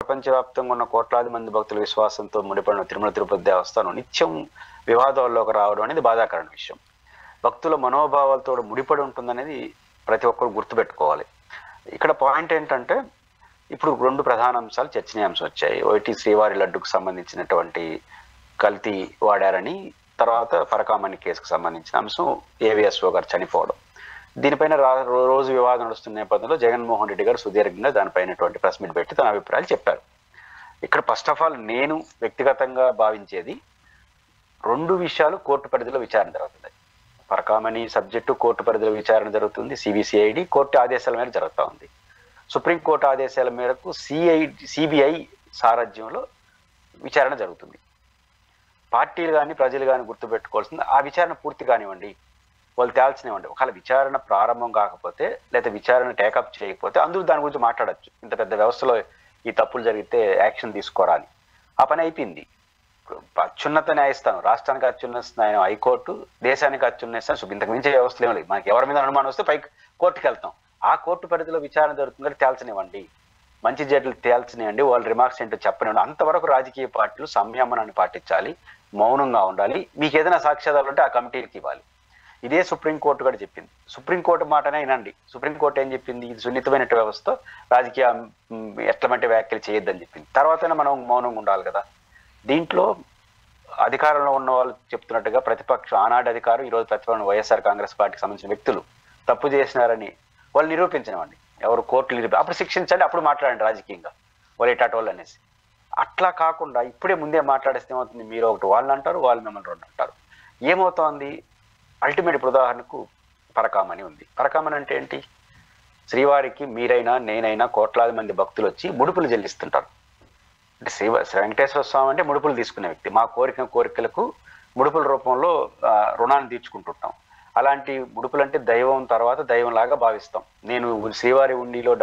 ప్రపంచవ్యాప్తంగా ఉన్న కోట్లాది మంది భక్తుల విశ్వాసంతో ముడిపడిన తిరుమల తిరుపతి దేవస్థానం నిత్యం వివాదాల్లోకి రావడం అనేది బాధాకరమైన విషయం. భక్తుల మనోభావాలతో ముడిపడి ఉంటుందనేది ప్రతి ఒక్కరు గుర్తుపెట్టుకోవాలి. ఇక్కడ పాయింట్ ఏంటంటే, ఇప్పుడు 2 ప్రధాన అంశాలు చర్చనీయాంశం వచ్చాయి. ఒకటి శ్రీవారి లడ్డుకు సంబంధించినటువంటి కల్తీ వాడారని, తర్వాత పరకామణి కేసుకు సంబంధించిన అంశం ఏవిఎస్ఓ గారు చనిపోవడం. దీనిపైన రోజు వివాదం నడుస్తున్న నేపథ్యంలో జగన్మోహన్ రెడ్డి గారు సుదీర్ఘంగా దానిపైనటువంటి ప్రెస్ మీట్ పెట్టి తన అభిప్రాయాలు చెప్పారు. ఇక్కడ ఫస్ట్ ఆఫ్ ఆల్ నేను వ్యక్తిగతంగా భావించేది 2 విషయాలు కోర్టు పరిధిలో విచారణ జరుగుతుంది. పరకామణి సబ్జెక్టు కోర్టు పరిధిలో విచారణ జరుగుతుంది, సిబిసిఐడి కోర్టు ఆదేశాల మేరకు జరుగుతూ ఉంది. సుప్రీంకోర్టు ఆదేశాల మేరకు సిబిఐ సారథ్యంలో విచారణ జరుగుతుంది. పార్టీలు కానీ ప్రజలు కానీ గుర్తుపెట్టుకోవాల్సింది, ఆ విచారణ పూర్తి కానివ్వండి, వాళ్ళు తేల్చినివ్వండి. ఒకవేళ విచారణ ప్రారంభం కాకపోతే లేదా విచారణ టేకప్ చేయకపోతే అందరూ దాని గురించి మాట్లాడచ్చు. ఇంత పెద్ద వ్యవస్థలో ఈ తప్పులు జరిగితే యాక్షన్ తీసుకోరాలి. ఆ పని అయిపోయింది. అత్యున్నత న్యాయస్థానం, రాష్ట్రానికి అత్యున్నత న్యాయం హైకోర్టు, దేశానికి అత్యున్నత ఇంతకు మించే వ్యవస్థలు ఏమి లేదు. మనకి ఎవరి మీద అనుమానం వస్తే పై కోర్టుకి వెళ్తాం. ఆ కోర్టు పరిధిలో విచారణ జరుగుతుంది, తేల్చనివ్వండి. మంచి జడ్లు తేల్చనివ్వండి, వాళ్ళు రిమార్క్స్ ఏంటో చెప్పనివ్వండి. అంతవరకు రాజకీయ పార్టీలు సంయమనాన్ని పాటించాలి, మౌనంగా ఉండాలి. మీకు ఏదైనా సాక్ష్యాధారాలు ఉంటే ఆ కమిటీకి ఇవ్వాలి. ఇదే సుప్రీంకోర్టు కూడా చెప్పింది. సుప్రీంకోర్టు మాటనే వినండి. సుప్రీంకోర్టు ఏం చెప్పింది? ఇది సున్నితమైన వ్యవస్థ, రాజకీయ ఎట్లమంటే వ్యాఖ్యలు చేయొద్దని చెప్పింది. తర్వాతనే మనం మౌనంగా ఉండాలి కదా. దీంట్లో అధికారంలో ఉన్న వాళ్ళు చెప్తున్నట్టుగా ప్రతిపక్షం ఆనాటి అధికారం, ఈరోజు ప్రతిపక్షం వైఎస్ఆర్ కాంగ్రెస్ పార్టీకి సంబంధించిన వ్యక్తులు తప్పు చేసినారని వాళ్ళు నిరూపించనివ్వండి. ఎవరు కోర్టులు అప్పుడు శిక్షించండి, అప్పుడు మాట్లాడండి రాజకీయంగా వాళ్ళు ఎటాటోళ్ళు అనేసి. అట్లా కాకుండా ఇప్పుడే ముందే మాట్లాడేస్తే ఏమవుతుంది? మీరు ఒకటి వాళ్ళని అంటారు, వాళ్ళు మిమ్మల్ని 2 అంటారు. ఏమవుతోంది? అల్టిమేట్ ఇప్పుడు ఉదాహరణకు పరకామణి ఉంది. పరకామణి అంటే ఏంటి? శ్రీవారికి మీరైనా నేనైనా కోట్లాది మంది భక్తులు వచ్చి ముడుపులు చెల్లిస్తుంటారు. అంటే శ్రీ వెంకటేశ్వర స్వామి అంటే ముడుపులు తీసుకునే వ్యక్తి. మా కోరికలకు ముడుపుల రూపంలో రుణాన్ని తీర్చుకుంటుంటాం. అలాంటి ముడుపులు అంటే దైవం తర్వాత దైవం లాగా భావిస్తాం. నేను శ్రీవారి ఉండిలో